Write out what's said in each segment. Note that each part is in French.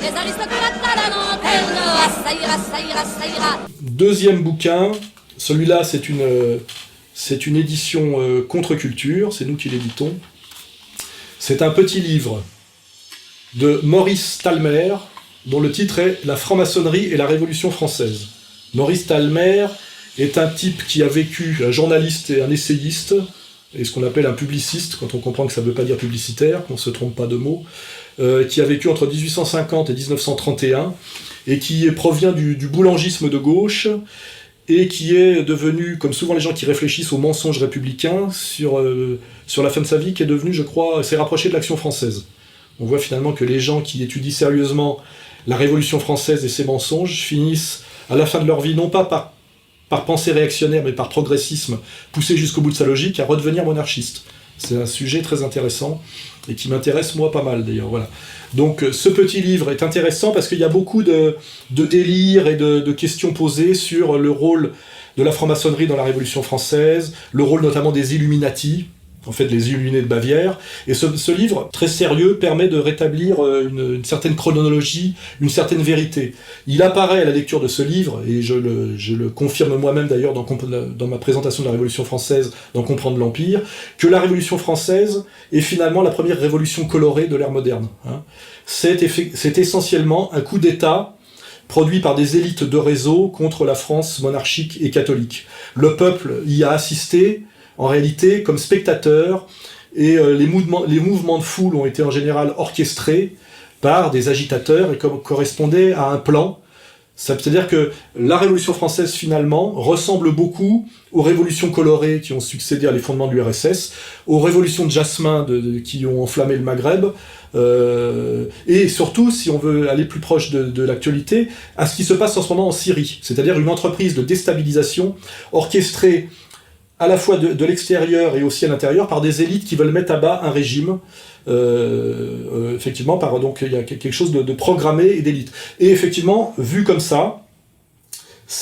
Les aristocrates à la lanterne, ah, ça ira, ça ira, ça ira. Deuxième bouquin, celui-là c'est une édition contre-culture, c'est nous qui l'éditons. C'est un petit livre de Maurice Talmer, dont le titre est « La franc-maçonnerie et la Révolution française ». Maurice Talmer est un type qui a vécu, un journaliste et un essayiste, et ce qu'on appelle un publiciste, quand on comprend que ça ne veut pas dire publicitaire, qu'on ne se trompe pas de mots, qui a vécu entre 1850 et 1931, et qui provient du boulangisme de gauche, et qui est devenu, comme souvent les gens qui réfléchissent aux mensonges républicains, sur la fin de sa vie, qui est devenu, je crois, s'est rapproché de l'Action française. On voit finalement que les gens qui étudient sérieusement la Révolution française et ses mensonges finissent, à la fin de leur vie, non pas par pensée réactionnaire, mais par progressisme, poussé jusqu'au bout de sa logique, à redevenir monarchiste. C'est un sujet très intéressant, et qui m'intéresse moi pas mal d'ailleurs, voilà. Donc ce petit livre est intéressant parce qu'il y a beaucoup de délires et de questions posées sur le rôle de la franc-maçonnerie dans la Révolution française, le rôle notamment des Illuminati, en fait les Illuminés de Bavière, et ce livre, très sérieux, permet de rétablir une certaine chronologie, une certaine vérité. Il apparaît à la lecture de ce livre, et je le confirme moi-même d'ailleurs dans ma présentation de la Révolution française, dans Comprendre l'Empire, que la Révolution française est finalement la première révolution colorée de l'ère moderne. Hein. C'est essentiellement un coup d'État produit par des élites de réseau contre la France monarchique et catholique. Le peuple y a assisté, en réalité, comme spectateur, et les mouvements de foule ont été en général orchestrés par des agitateurs et correspondaient à un plan. C'est-à-dire que la Révolution française, finalement, ressemble beaucoup aux révolutions colorées qui ont succédé à l'effondrement de l'URSS, aux révolutions de Jasmin qui ont enflammé le Maghreb, et surtout, si on veut aller plus proche de l'actualité, à ce qui se passe en ce moment en Syrie, c'est-à-dire une entreprise de déstabilisation orchestrée à la fois de l'extérieur et aussi à l'intérieur, par des élites qui veulent mettre à bas un régime, effectivement, donc il y a quelque chose de programmé et d'élite. Et effectivement, vu comme ça,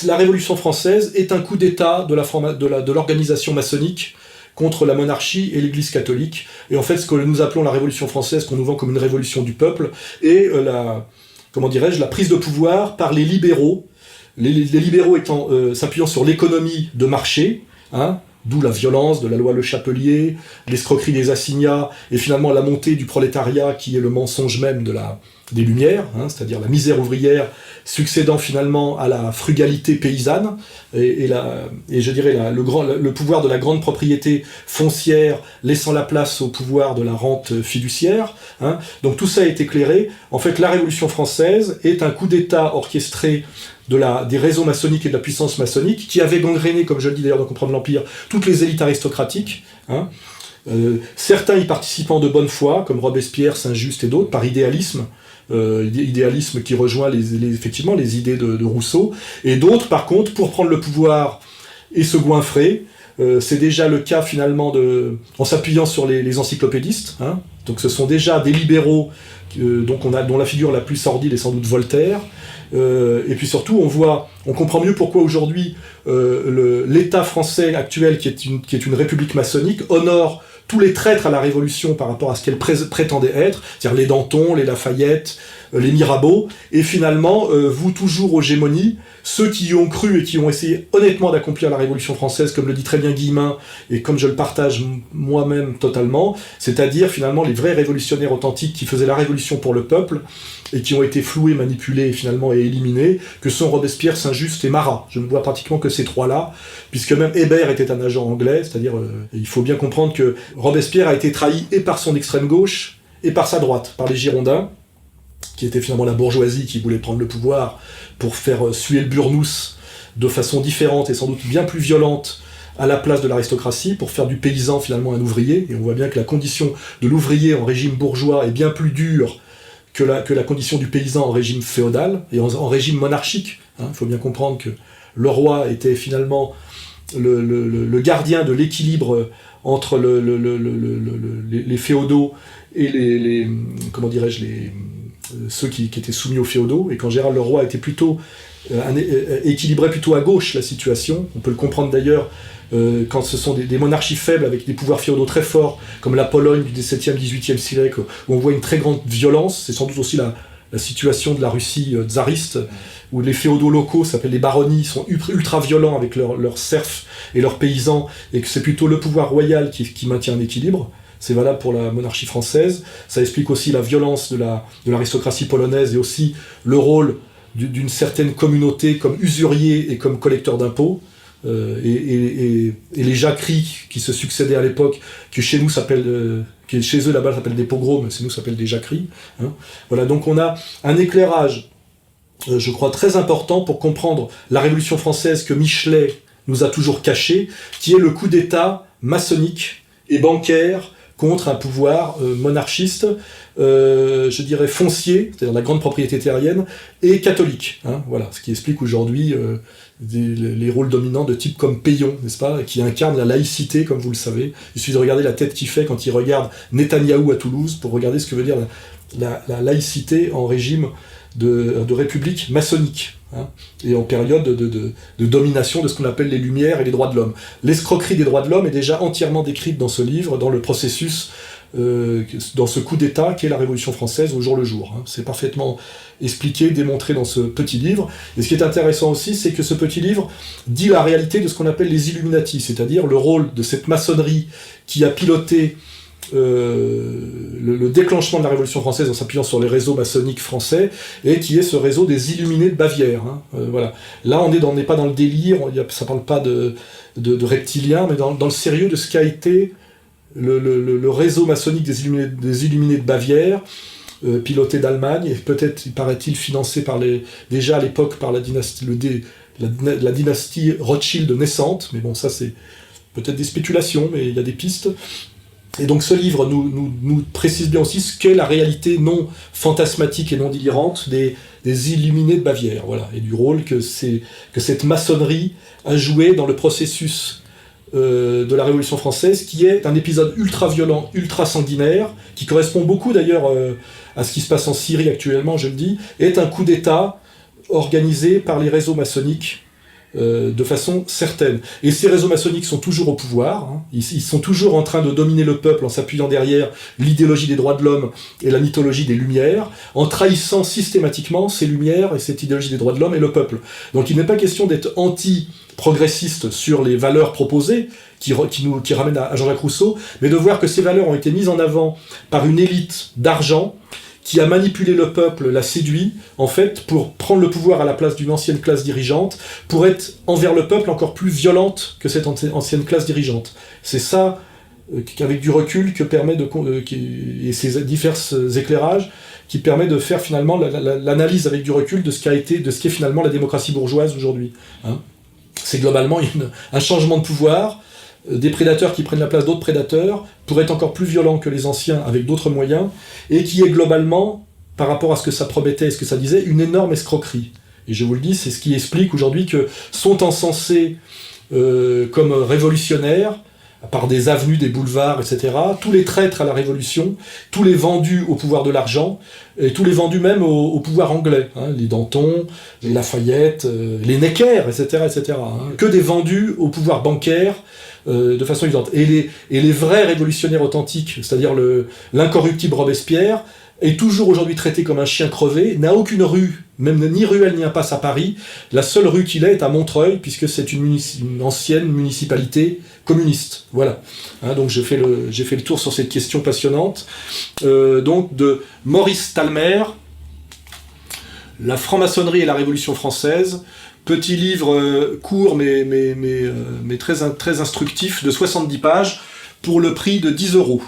la Révolution française est un coup d'État de l'organisation maçonnique contre la monarchie et l'Église catholique. Et en fait, ce que nous appelons la Révolution française, qu'on nous vend comme une révolution du peuple, est la prise de pouvoir par les libéraux, les libéraux s'appuyant sur l'économie de marché, hein, d'où la violence de la loi Le Chapelier, l'escroquerie des assignats, et finalement la montée du prolétariat qui est le mensonge même des Lumières, hein, c'est-à-dire la misère ouvrière succédant finalement à la frugalité paysanne, et je dirais le pouvoir de la grande propriété foncière laissant la place au pouvoir de la rente fiduciaire. Hein. Donc tout ça est éclairé. En fait, la Révolution française est un coup d'État orchestré des réseaux maçonniques et de la puissance maçonnique, qui avait gangréné, comme je le dis d'ailleurs dans Comprendre l'Empire, toutes les élites aristocratiques, hein. Certains y participant de bonne foi, comme Robespierre, Saint-Just et d'autres, par idéalisme, idéalisme qui rejoint effectivement les idées de Rousseau, et d'autres, par contre, pour prendre le pouvoir et se goinfrer. C'est déjà le cas finalement en s'appuyant sur les encyclopédistes, hein. Donc ce sont déjà des libéraux dont la figure la plus sordide est sans doute Voltaire, et puis surtout on comprend mieux pourquoi aujourd'hui l'État français actuel, qui est une république maçonnique, honore tous les traîtres à la Révolution par rapport à ce qu'elle prétendait être, c'est-à-dire les Danton, les Lafayette, les Mirabeau, et finalement voue toujours aux gémonies ceux qui y ont cru et qui ont essayé honnêtement d'accomplir la Révolution française, comme le dit très bien Guillemin, et comme je le partage moi-même totalement, c'est-à-dire finalement les vrais révolutionnaires authentiques qui faisaient la révolution pour le peuple, et qui ont été floués, manipulés finalement et éliminés, que sont Robespierre, Saint-Just et Marat. Je ne vois pratiquement que ces trois-là, puisque même Hébert était un agent anglais, c'est-à-dire il faut bien comprendre que Robespierre a été trahi et par son extrême gauche et par sa droite, par les Girondins, qui était finalement la bourgeoisie qui voulait prendre le pouvoir pour faire suer le burnous de façon différente et sans doute bien plus violente à la place de l'aristocratie, pour faire du paysan finalement un ouvrier. Et on voit bien que la condition de l'ouvrier en régime bourgeois est bien plus dure que la condition du paysan en régime féodal et en régime monarchique. Il faut bien comprendre que le roi était finalement le gardien de l'équilibre entre les féodaux et ceux qui étaient soumis aux féodaux, et qu'en général le roi était plutôt équilibrait plutôt à gauche la situation. On peut le comprendre d'ailleurs quand ce sont des monarchies faibles avec des pouvoirs féodaux très forts, comme la Pologne du XVIIe, XVIIIe siècle, où on voit une très grande violence. C'est sans doute aussi la situation de la Russie tsariste, où les féodaux locaux s'appellent les baronnies, sont ultra violents avec leurs serfs et leurs paysans, et que c'est plutôt le pouvoir royal qui maintient un équilibre. C'est valable pour la monarchie française. Ça explique aussi la violence de l'aristocratie polonaise et aussi le rôle d'une certaine communauté comme usurier et comme collecteur d'impôts. Et les jacqueries qui se succédaient à l'époque, qui chez nous s'appellent, qui chez eux là-bas s'appellent des pogroms, mais chez nous s'appellent des jacqueries. Hein. Voilà, donc on a un éclairage, je crois, très important pour comprendre la Révolution française que Michelet nous a toujours caché, qui est le coup d'État maçonnique et bancaire contre un pouvoir monarchiste, je dirais foncier, c'est-à-dire la grande propriété terrienne, et catholique. Hein, voilà, ce qui explique aujourd'hui les rôles dominants de type comme Pétion, n'est-ce pas, qui incarne la laïcité, comme vous le savez. Il suffit de regarder la tête qu'il fait quand il regarde Netanyahou à Toulouse, pour regarder ce que veut dire la laïcité en régime de république maçonnique, hein, et en période de domination de ce qu'on appelle les Lumières et les droits de l'homme. L'escroquerie des droits de l'homme est déjà entièrement décrite dans ce livre, dans le processus, dans ce coup d'État qu'est la Révolution française au jour le jour. Hein. C'est parfaitement expliqué, démontré dans ce petit livre. Et ce qui est intéressant aussi, c'est que ce petit livre dit la réalité de ce qu'on appelle les Illuminati, c'est-à-dire le rôle de cette maçonnerie qui a piloté le déclenchement de la Révolution française en s'appuyant sur les réseaux maçonniques français, et qui est ce réseau des Illuminés de Bavière. Hein. Voilà. Là, on n'est pas dans le délire, ça parle pas de reptiliens, mais dans le sérieux de ce qu'a été le réseau maçonnique des Illuminés de Bavière, piloté d'Allemagne, et peut-être, paraît-il, financé déjà à l'époque par la dynastie Rothschild naissante, mais bon, ça c'est peut-être des spéculations, mais il y a des pistes. Et donc ce livre nous précise bien aussi ce qu'est la réalité non fantasmatique et non délirante des Illuminés de Bavière, voilà, et du rôle que cette maçonnerie a joué dans le processus de la Révolution française, qui est un épisode ultra violent, ultra sanguinaire, qui correspond beaucoup d'ailleurs à ce qui se passe en Syrie actuellement, je le dis, est un coup d'État organisé par les réseaux maçonniques de façon certaine. Et ces réseaux maçonniques sont toujours au pouvoir, hein. Ils sont toujours en train de dominer le peuple en s'appuyant derrière l'idéologie des droits de l'homme et la mythologie des Lumières, en trahissant systématiquement ces Lumières et cette idéologie des droits de l'homme et le peuple. Donc il n'est pas question d'être anti-progressiste sur les valeurs proposées, qui ramènent à Jean-Jacques Rousseau, mais de voir que ces valeurs ont été mises en avant par une élite d'argent, qui a manipulé le peuple, l'a séduit, en fait, pour prendre le pouvoir à la place d'une ancienne classe dirigeante, pour être envers le peuple encore plus violente que cette ancienne classe dirigeante. C'est ça, qu'avec du recul, que permet et ces divers éclairages, qui permet de faire finalement l'analyse avec du recul de ce qu'est finalement la démocratie bourgeoise aujourd'hui. Hein. C'est globalement un changement de pouvoir, des prédateurs qui prennent la place d'autres prédateurs, pour être encore plus violents que les anciens avec d'autres moyens, et qui est globalement, par rapport à ce que ça promettait et ce que ça disait, une énorme escroquerie. Et je vous le dis, c'est ce qui explique aujourd'hui que sont encensés comme révolutionnaires, par des avenues, des boulevards, etc., tous les traîtres à la Révolution, tous les vendus au pouvoir de l'argent, et tous les vendus même au pouvoir anglais, hein, les Danton, les Lafayette, les Necker, etc., etc., hein, que des vendus au pouvoir bancaire, de façon évidente. Et les vrais révolutionnaires authentiques, c'est-à-dire l'incorruptible Robespierre, est toujours aujourd'hui traité comme un chien crevé, n'a aucune rue, même ni ruelle ni impasse à Paris. La seule rue qu'il est à Montreuil, puisque c'est une ancienne municipalité communiste. Voilà. Hein, donc j'ai fait le tour sur cette question passionnante. Donc de Maurice Talmer, La franc-maçonnerie et la Révolution française. Petit livre court mais très instructif, de 70 pages, pour le prix de 10 €.